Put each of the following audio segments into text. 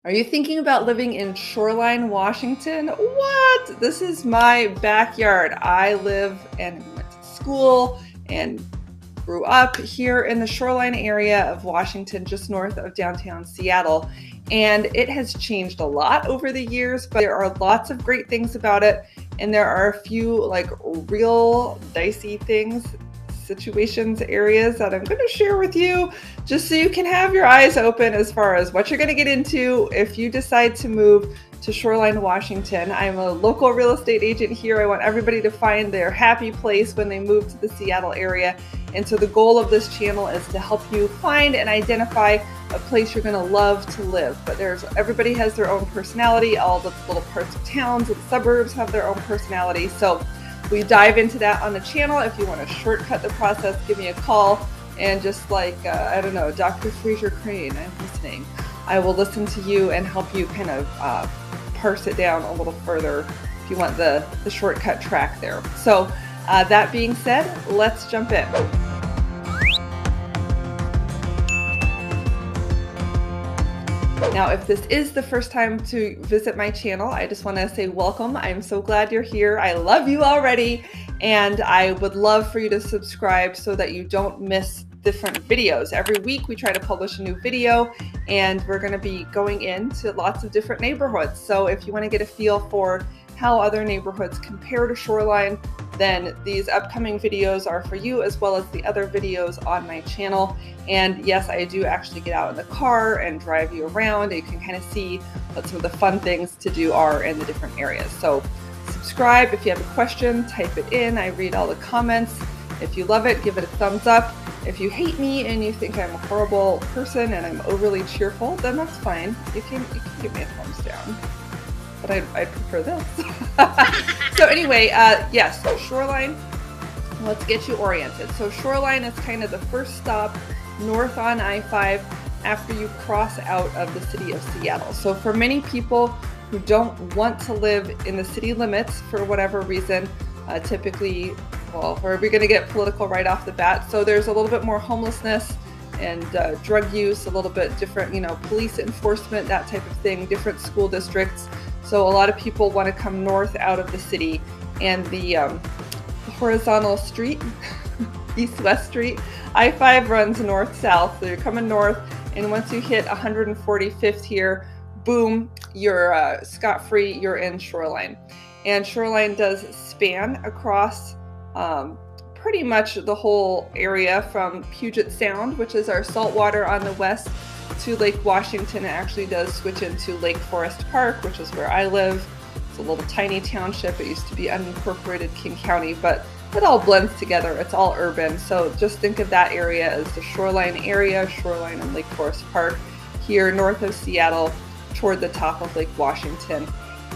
Are you thinking about living in Shoreline, Washington? What? This is my backyard. I live and went to school and grew up here in the Shoreline area of Washington, just north of downtown Seattle. And it has changed a lot over the years, but there are lots of great things about it. And there are a few like real dicey things, situations, areas that I'm going to share with you just so you can have your eyes open as far as what you're going to get into if you decide to move to Shoreline, Washington. I'm a local real estate agent here. I want everybody to find their happy place when they move to the Seattle area. And so the goal of this channel is to help you find and identify a place you're going to love to live. But everybody has their own personality. All the little parts of towns and suburbs have their own personality. So we dive into that on the channel. If you want to shortcut the process, give me a call. And just like, I don't know, Dr. Fraser Crane, I'm listening. I will listen to you and help you kind of parse it down a little further if you want the shortcut track there. So that being said, let's jump in. Now, if this is the first time to visit my channel, I just want to say welcome. I'm so glad you're here. I love you already. And I would love for you to subscribe so that you don't miss different videos. Every week we try to publish a new video, and we're going to be going into lots of different neighborhoods. So if you want to get a feel for how other neighborhoods compare to Shoreline, then these upcoming videos are for you, as well as the other videos on my channel. And yes, I do actually get out in the car and drive you around. You can kind of see what some of the fun things to do are in the different areas. So subscribe. If you have a question, type it in. I read all the comments. If you love it, give it a thumbs up. If you hate me and you think I'm a horrible person and I'm overly cheerful, then that's fine. You can give me a thumbs down. But I'd prefer this. So anyway, yes, Shoreline, let's get you oriented. So Shoreline is kind of the first stop north on I-5 after you cross out of the city of Seattle. So for many people who don't want to live in the city limits for whatever reason, typically, well, are we going to get political right off the bat? So there's a little bit more homelessness and drug use, a little bit different, police enforcement, that type of thing, different school districts. So a lot of people want to come north out of the city, and the horizontal street, east-west street, I-5 runs north-south. So you're coming north, and once you hit 145th here, boom, you're scot-free, you're in Shoreline. And Shoreline does span across pretty much the whole area from Puget Sound, which is our saltwater on the west, to Lake Washington. It actually does switch into Lake Forest Park, which is where I live. It's a little tiny township. It used to be unincorporated King County, but it all blends together. It's all urban. So just think of that area as the Shoreline area, Shoreline and Lake Forest Park, here north of Seattle toward the top of Lake Washington.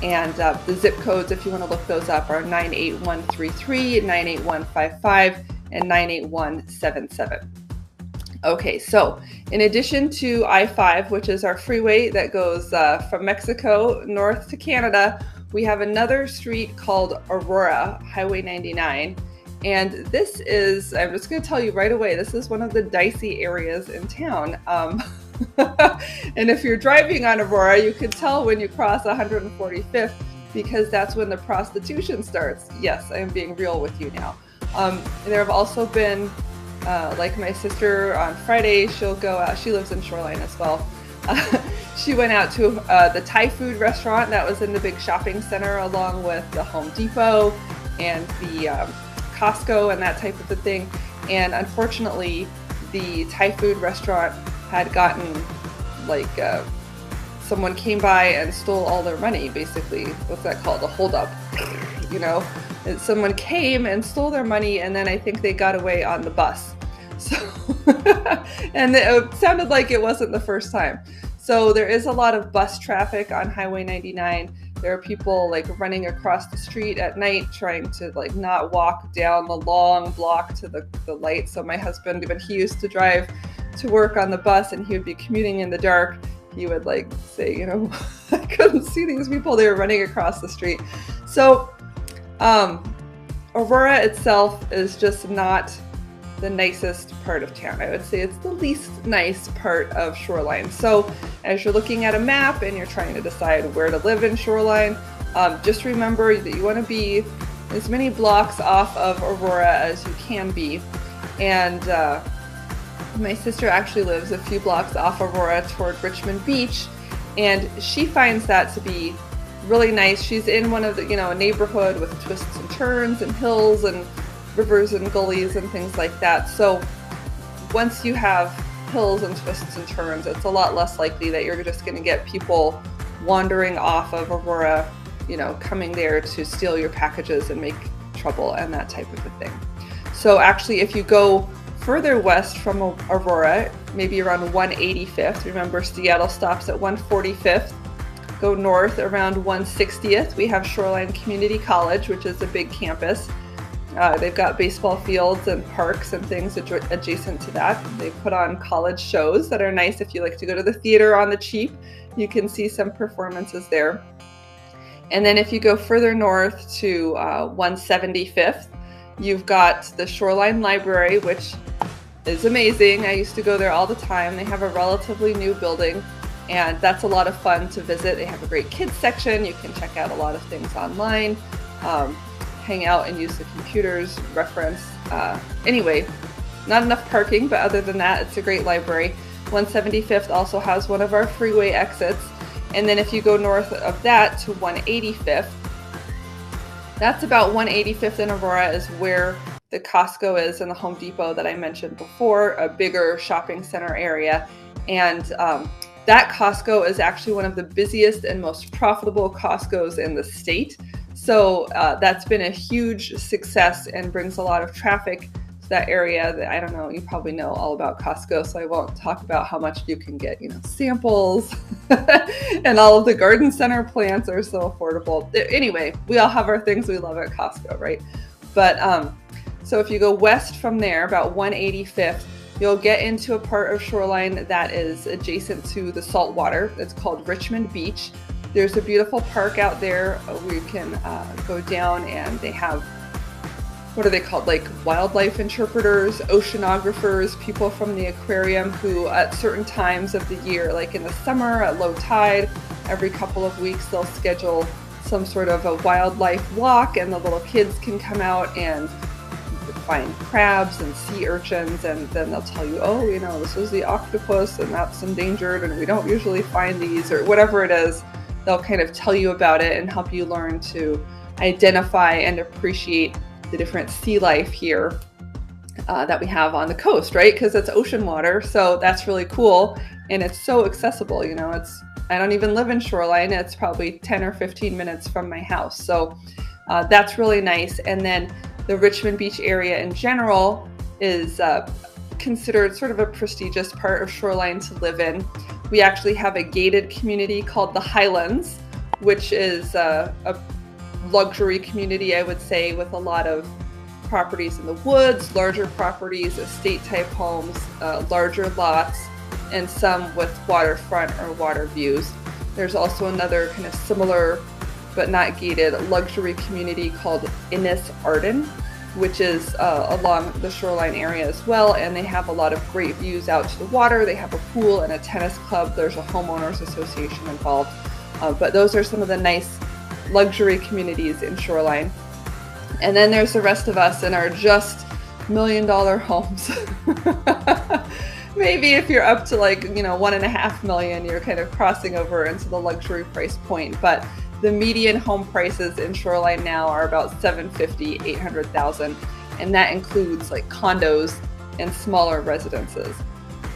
And the zip codes, if you want to look those up, are 98133, 98155, and 98177. Okay, so in addition to I-5, which is our freeway that goes from Mexico north to Canada, we have another street called Aurora, Highway 99. And this is, I'm just going to tell you right away, this is one of the dicey areas in town. And if you're driving on Aurora, you could tell when you cross 145th, because that's when the prostitution starts. Yes, I am being real with you now. There have also been like my sister on Friday, she'll go out, she lives in Shoreline as well. She went out to the Thai food restaurant that was in the big shopping center, along with the Home Depot and the Costco and that type of a thing. And unfortunately, the Thai food restaurant had gotten, like, someone came by and stole all their money, basically. What's that called? A holdup, And someone came and stole their money, and then I think they got away on the bus. So, and it sounded like it wasn't the first time. So there is a lot of bus traffic on Highway 99. There are people like running across the street at night trying to like not walk down the long block to the light. So my husband, when he used to drive to work on the bus and he would be commuting in the dark, he would like say, I couldn't see these people. They were running across the street. So Aurora itself is just not the nicest part of town. I would say it's the least nice part of Shoreline. So as you're looking at a map and you're trying to decide where to live in Shoreline, just remember that you want to be as many blocks off of Aurora as you can be. And my sister actually lives a few blocks off Aurora toward Richmond Beach, and she finds that to be really nice. She's in one of the, a neighborhood with twists and turns and hills and rivers and gullies and things like that. So once you have hills and twists and turns, it's a lot less likely that you're just going to get people wandering off of Aurora, coming there to steal your packages and make trouble and that type of a thing. So actually, if you go further west from Aurora, maybe around 185th, remember Seattle stops at 145th, go north around 160th, we have Shoreline Community College, which is a big campus. They've got baseball fields and parks and things adjacent to that. They put on college shows that are nice. If you like to go to the theater on the cheap, you can see some performances there. And then if you go further north to 175th, you've got the Shoreline Library, which is amazing. I used to go there all the time. They have a relatively new building, and that's a lot of fun to visit. They have a great kids section. You can check out a lot of things online. Hang out and use the computers, reference. Anyway, not enough parking, but other than that, it's a great library. 175th also has one of our freeway exits. And then if you go north of that to 185th, that's about 185th in Aurora is where the Costco is and the Home Depot that I mentioned before, a bigger shopping center area. And that Costco is actually one of the busiest and most profitable Costcos in the state. So that's been a huge success and brings a lot of traffic to that area. That I don't know, you probably know all about Costco, so I won't talk about how much you can get, samples and all of the garden center plants are so affordable. Anyway, we all have our things we love at Costco, right? But so if you go west from there, about 185th, you'll get into a part of Shoreline that is adjacent to the salt water. It's called Richmond Beach. There's a beautiful park out there where you can go down, and they have, what are they called, like wildlife interpreters, oceanographers, people from the aquarium who at certain times of the year, like in the summer at low tide, every couple of weeks they'll schedule some sort of a wildlife walk, and the little kids can come out and find crabs and sea urchins, and then they'll tell you, oh, this was the octopus and that's endangered and we don't usually find these, or whatever it is. They'll kind of tell you about it and help you learn to identify and appreciate the different sea life here that we have on the coast, right? Because it's ocean water, so that's really cool, and it's so accessible. I don't even live in Shoreline. It's probably 10 or 15 minutes from my house, so that's really nice. And then the Richmond Beach area in general is considered sort of a prestigious part of Shoreline to live in. We actually have a gated community called the Highlands, which is a luxury community, I would say, with a lot of properties in the woods, larger properties, estate type homes, larger lots, and some with waterfront or water views. There's also another kind of similar but not gated luxury community called Innis Arden, which is along the Shoreline area as well, and they have a lot of great views out to the water. They have a pool and a tennis club. There's a homeowners association involved, but those are some of the nice luxury communities in Shoreline. And then there's the rest of us in our just $1 million homes. Maybe if you're up to like, $1.5 million, you're kind of crossing over into the luxury price point, but the median home prices in Shoreline now are about $750,000, $800,000, and that includes like condos and smaller residences.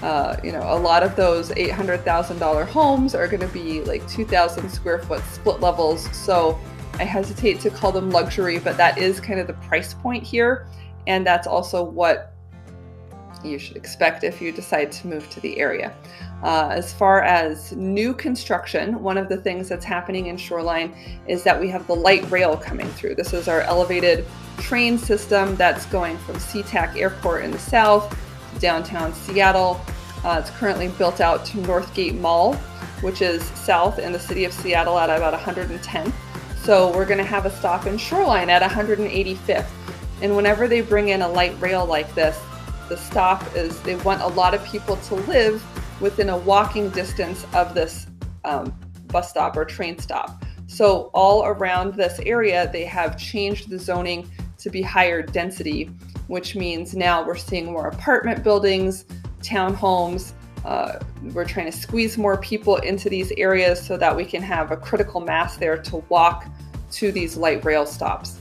A lot of those $800,000 homes are going to be like 2,000 square foot split levels. So I hesitate to call them luxury, but that is kind of the price point here, and that's also what you should expect if you decide to move to the area. As far as new construction, one of the things that's happening in Shoreline is that we have the light rail coming through. This is our elevated train system that's going from SeaTac Airport in the south to downtown Seattle. It's currently built out to Northgate Mall, which is south in the city of Seattle at about 110th. So we're going to have a stop in Shoreline at 185th. And whenever they bring in a light rail like this, the stop is they want a lot of people to live within a walking distance of this bus stop or train stop. So all around this area, they have changed the zoning to be higher density, which means now we're seeing more apartment buildings, townhomes. We're trying to squeeze more people into these areas so that we can have a critical mass there to walk to these light rail stops.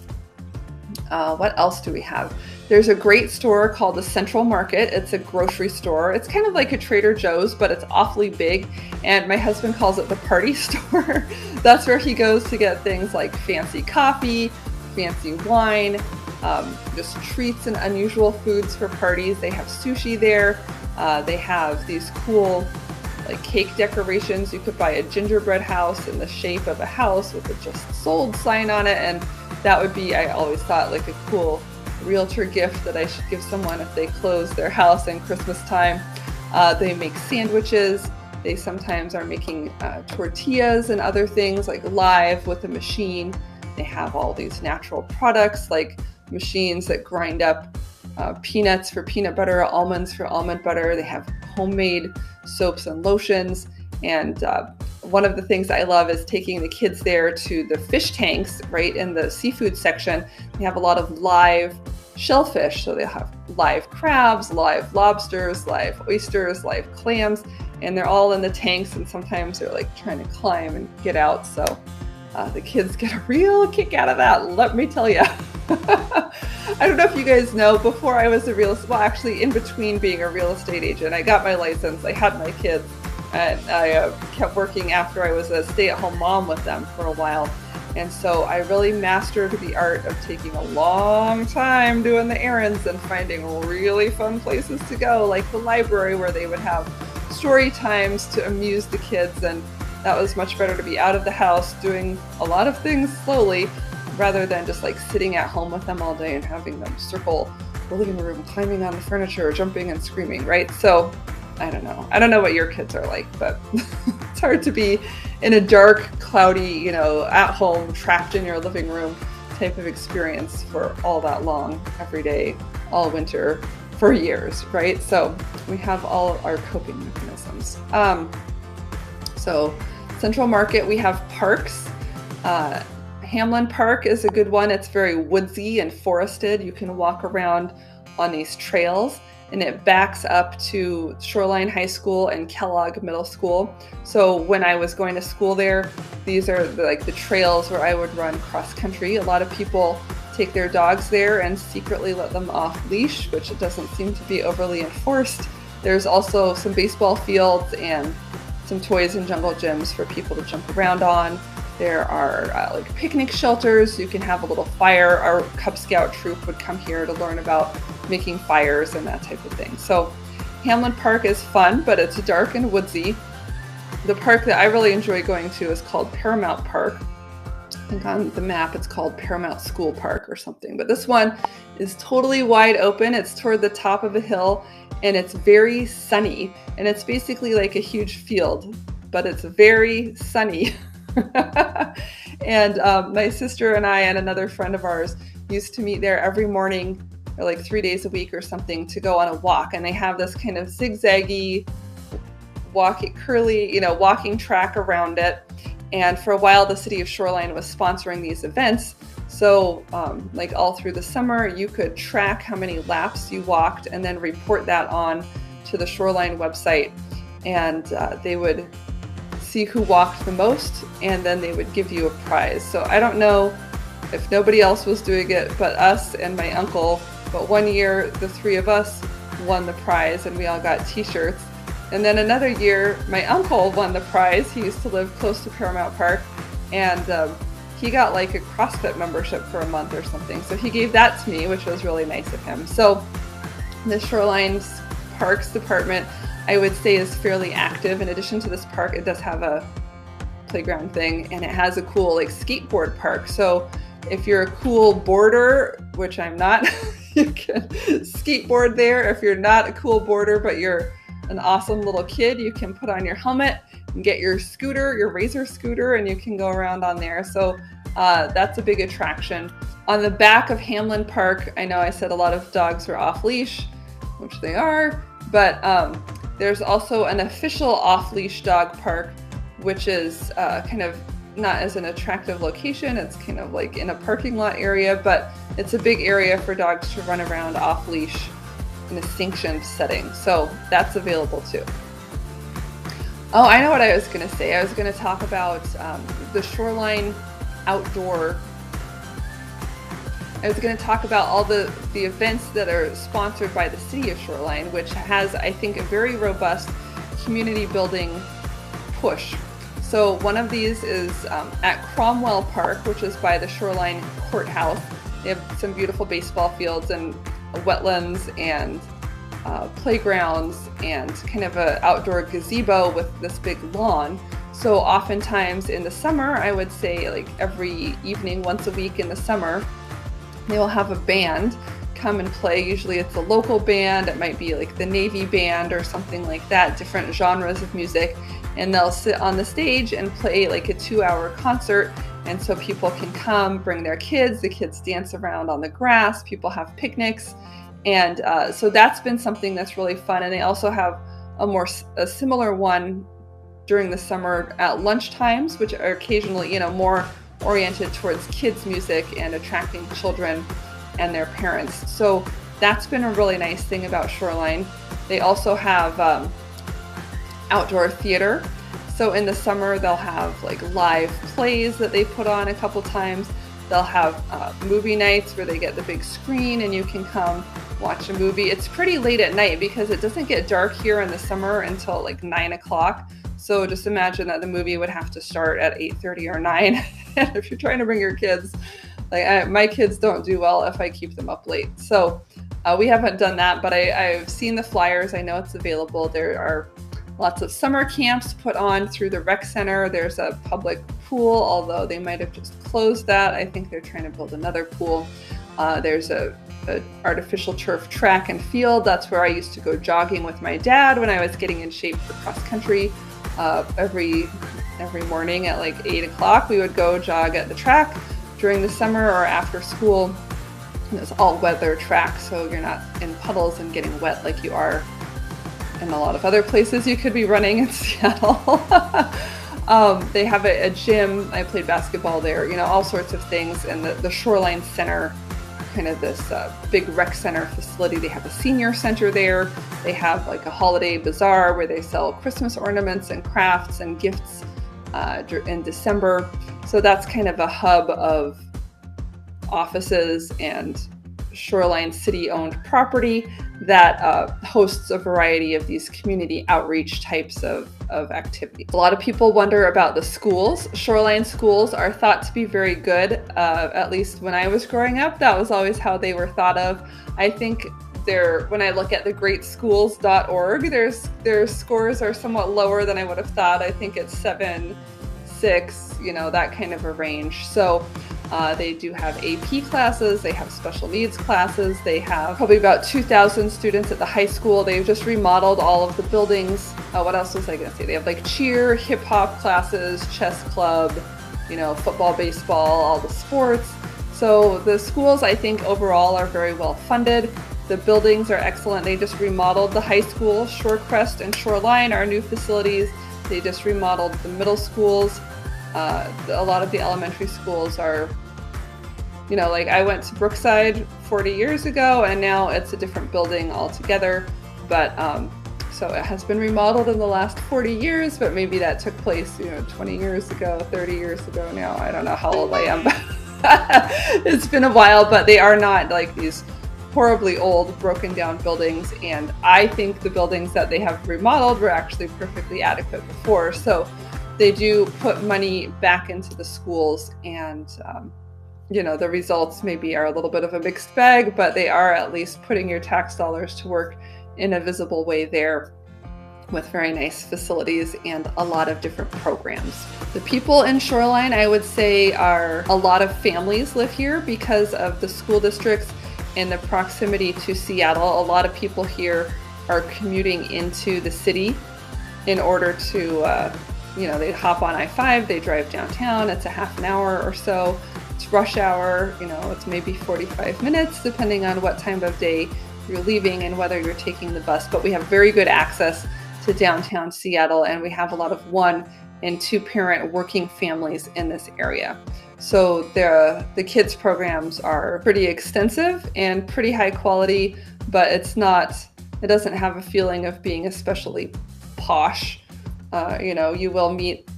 What else do we have? There's a great store called the Central Market. It's a grocery store. It's kind of like a Trader Joe's, but it's awfully big. And my husband calls it the party store. That's where he goes to get things like fancy coffee, fancy wine, just treats and unusual foods for parties. They have sushi there. They have these cool like cake decorations. You could buy a gingerbread house in the shape of a house with a just sold sign on it. And that would be, I always thought, like a cool realtor gift that I should give someone if they close their house in Christmas time. They make sandwiches. They sometimes are making tortillas and other things like live with a machine. They have all these natural products like machines that grind up peanuts for peanut butter, almonds for almond butter. They have homemade soaps and lotions. And one of the things I love is taking the kids there to the fish tanks, right in the seafood section. They have a lot of live shellfish. So they have live crabs, live lobsters, live oysters, live clams, and they're all in the tanks. And sometimes they're like trying to climb and get out. So the kids get a real kick out of that, let me tell you. I don't know if you guys know, before I was actually in between being a real estate agent, I got my license, I had my kids, and I kept working after I was a stay-at-home mom with them for a while. And so I really mastered the art of taking a long time doing the errands and finding really fun places to go, like the library where they would have story times to amuse the kids. And that was much better to be out of the house doing a lot of things slowly rather than just like sitting at home with them all day and having them circle the living room, climbing on the furniture, jumping and screaming, right? So I don't know. I don't know what your kids are like, but it's hard to be in a dark, cloudy, at home, trapped in your living room type of experience for all that long, every day, all winter, for years, right? So we have all our coping mechanisms. So Central Market, we have parks. Hamlin Park is a good one. It's very woodsy and forested. You can walk around on these trails, and it backs up to Shoreline High School and Kellogg Middle School. So when I was going to school there, these are the trails where I would run cross country. A lot of people take their dogs there and secretly let them off leash, which doesn't seem to be overly enforced. There's also some baseball fields and some toys and jungle gyms for people to jump around on. There are like picnic shelters. You can have a little fire. Our Cub Scout troop would come here to learn about making fires and that type of thing. So Hamlin Park is fun, but it's dark and woodsy. The park that I really enjoy going to is called Paramount Park. I think on the map it's called Paramount School Park or something, but this one is totally wide open. It's toward the top of a hill and it's very sunny, and it's basically like a huge field, but it's very sunny. And my sister and I and another friend of ours used to meet there every morning, or like 3 days a week or something, to go on a walk. And they have this kind of zigzaggy, walking track around it. And for a while, the city of Shoreline was sponsoring these events. So like all through the summer, you could track how many laps you walked and then report that on to the Shoreline website. And they would see who walked the most, and then they would give you a prize. So I don't know if nobody else was doing it but us and my uncle, but one year the three of us won the prize and we all got t-shirts. And then another year my uncle won the prize. He used to live close to Paramount Park, and he got like a CrossFit membership for a month or something. So he gave that to me, which was really nice of him. So the Shoreline Parks Department, I would say, is fairly active. In addition to this park, it does have a playground thing, and it has a cool like skateboard park. So if you're a cool boarder, which I'm not, you can skateboard there. If you're not a cool boarder, but you're an awesome little kid, you can put on your helmet and get your scooter, your Razor scooter, and you can go around on there. So that's a big attraction. On the back of Hamlin Park, I know I said a lot of dogs were off leash. which they are, but there's also an official off-leash dog park, which is kind of not as an attractive location. It's kind of like in a parking lot area, but it's a big area for dogs to run around off-leash in a sanctioned setting. So that's available too. Oh, I know what I was going to say. I was going to talk about the Shoreline outdoor. I was going to talk about all the events that are sponsored by the city of Shoreline, which has, I think, a very robust community building push. So one of these is at Cromwell Park, which is by the Shoreline Courthouse. They have some beautiful baseball fields and wetlands and playgrounds and kind of an outdoor gazebo with this big lawn. So oftentimes in the summer, I would say like every evening, once a week in the summer, they will have a band come and play. Usually it's a local band. It might be like the Navy band or something like that, different genres of music. And they'll sit on the stage and play like a 2-hour concert. And so people can come, bring their kids, the kids dance around on the grass, people have picnics. And so that's been something that's really fun. And they also have a similar one during the summer at lunch times, which are occasionally, you know, more oriented towards kids music and attracting children and their parents. So that's been a really nice thing about Shoreline. They also have outdoor theater. So in the summer, they'll have like live plays that they put on a couple times. They'll have movie nights where they get the big screen and you can come watch a movie. It's pretty late at night because it doesn't get dark here in the summer until like 9 o'clock. So just imagine that the movie would have to start at 8:30 or 9. And if you're trying to bring your kids, like my kids don't do well if I keep them up late. So we haven't done that, but I've seen the flyers. I know it's available. There are lots of summer camps put on through the rec center. There's a public pool, although they might have just closed that. I think they're trying to build another pool. There's a artificial turf track and field. That's where I used to go jogging with my dad when I was getting in shape for cross country. Every morning at like 8 o'clock, we would go jog at the track during the summer or after school. And it's all weather track, so you're not in puddles and getting wet like you are in a lot of other places you could be running in Seattle. They have a gym. I played basketball there, you know, all sorts of things. And the Shoreline Center, kind of this big rec center facility. They have a senior center there. They have like a holiday bazaar where they sell Christmas ornaments and crafts and gifts in December. So that's kind of a hub of offices and Shoreline city-owned property that hosts a variety of these community outreach types of activities. A lot of people wonder about the schools. Shoreline schools are thought to be very good. At least when I was growing up, that was always how they were thought of. I think when I look at the greatschools.org, their scores are somewhat lower than I would have thought. I think it's 7, 6, you know, that kind of a range. So they do have AP classes, they have special needs classes, they have probably about 2,000 students at the high school. They've just remodeled all of the buildings. What else was I going to say? They have like cheer, hip hop classes, chess club, you know, football, baseball, all the sports. So the schools, I think overall are very well funded. The buildings are excellent. They just remodeled the high school. Shorecrest and Shoreline are new facilities. They just remodeled the middle schools. A lot of the elementary schools are, you know, like I went to Brookside 40 years ago and now it's a different building altogether. But so it has been remodeled in the last 40 years, but maybe that took place, you know, 20 years ago, 30 years ago now. I don't know how old I am, but it's been a while, but they are not like these horribly old, broken down buildings. And I think the buildings that they have remodeled were actually perfectly adequate before. So they do put money back into the schools and, you know, the results maybe are a little bit of a mixed bag, but they are at least putting your tax dollars to work in a visible way there with very nice facilities and a lot of different programs. The people in Shoreline, I would say, are a lot of families live here because of the school districts and the proximity to Seattle. A lot of people here are commuting into the city in order to, you know, they hop on I-5, they drive downtown, it's a half an hour or so. It's rush hour, you know, it's maybe 45 minutes depending on what time of day you're leaving and whether you're taking the bus. But we have very good access to downtown Seattle, and we have a lot of 1- and 2-parent working families in this area. So the kids programs are pretty extensive and pretty high quality, but it doesn't have a feeling of being especially posh. You will meet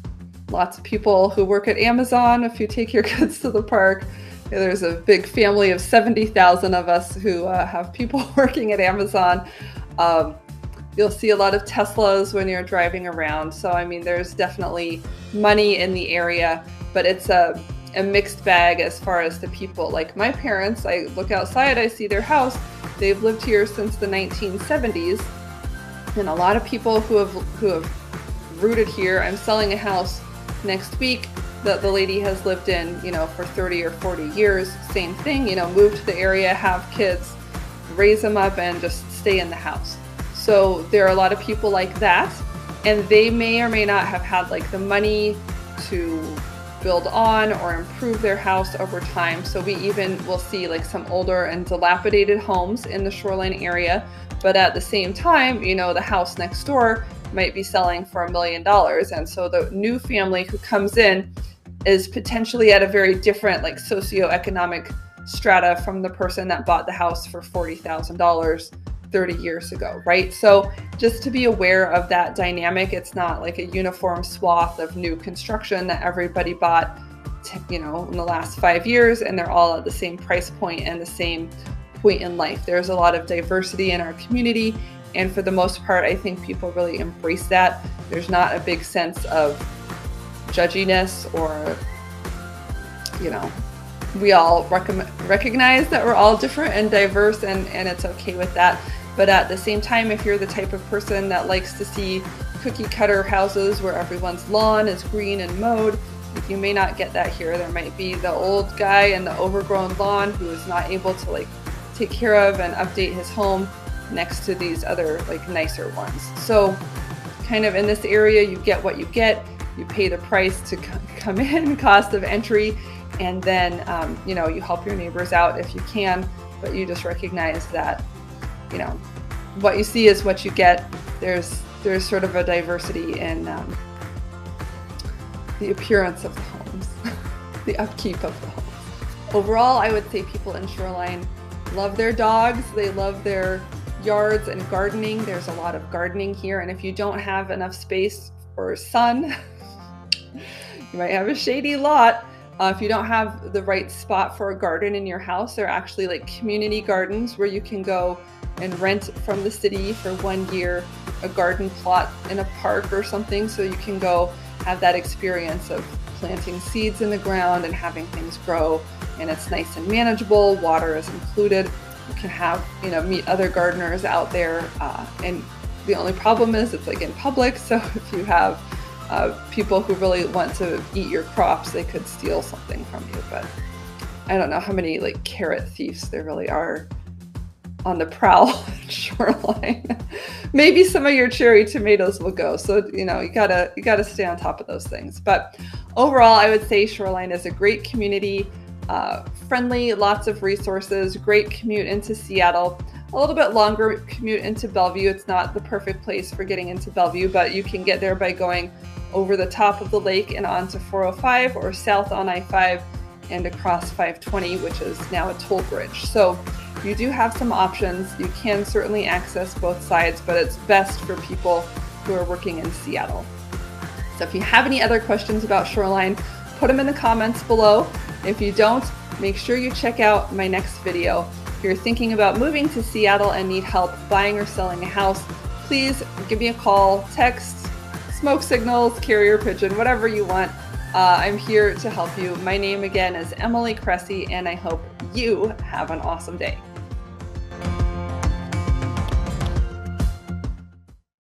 lots of people who work at Amazon if you take your kids to the park. There's a big family of 70,000 of us who have people working at Amazon. You'll see a lot of Teslas when you're driving around. So, I mean, there's definitely money in the area, but it's a mixed bag as far as the people. Like my parents, I look outside, I see their house. They've lived here since the 1970s. And a lot of people who have rooted here. I'm selling a house next week that the lady has lived in, for 30 or 40 years. Same thing, move to the area, have kids, raise them up, and just stay in the house. So there are a lot of people like that, and they may or may not have had like the money to build on or improve their house over time. So we even will see like some older and dilapidated homes in the Shoreline area, but at the same time, the house next door might be selling for $1 million. And so the new family who comes in is potentially at a very different like socioeconomic strata from the person that bought the house for $40,000 30 years ago, right? So just to be aware of that dynamic, it's not like a uniform swath of new construction that everybody bought, in the last 5 years, and they're all at the same price point and the same point in life. There's a lot of diversity in our community, and for the most part, I think people really embrace that. There's not a big sense of judginess or, we all recognize that we're all different and diverse, and it's okay with that. But at the same time, if you're the type of person that likes to see cookie cutter houses where everyone's lawn is green and mowed, you may not get that here. There might be the old guy in the overgrown lawn who is not able to like take care of and update his home next to these other like nicer ones. So kind of in this area, you get what you get. You pay the price to come in, cost of entry, and then you help your neighbors out if you can, but you just recognize that what you see is what you get. There's sort of a diversity in the appearance of the homes, the upkeep of the homes. Overall, I would say people in Shoreline love their dogs. They love their yards and gardening. There's a lot of gardening here, and if you don't have enough space for sun, you might have a shady lot. If you don't have the right spot for a garden in your house, there are actually like community gardens where you can go and rent from the city for 1 year a garden plot in a park or something, so you can go have that experience of planting seeds in the ground and having things grow, and it's nice and manageable. Water is included. You can have meet other gardeners out there, and the only problem is it's like in public, so if you have people who really want to eat your crops, they could steal something from you. But I don't know how many like carrot thieves there really are on the prowl at Shoreline. Maybe some of your cherry tomatoes will go. So, you gotta stay on top of those things. But overall, I would say Shoreline is a great community, friendly, lots of resources, great commute into Seattle, a little bit longer commute into Bellevue. It's not the perfect place for getting into Bellevue, but you can get there by going over the top of the lake and onto 405 or south on I-5 and across 520, which is now a toll bridge. So you do have some options. You can certainly access both sides, but it's best for people who are working in Seattle. So if you have any other questions about Shoreline, put them in the comments below. If you don't, make sure you check out my next video. If you're thinking about moving to Seattle and need help buying or selling a house, please give me a call, text, smoke signals, carrier pigeon, whatever you want. I'm here to help you. My name again is Emily Cressey, and I hope you have an awesome day.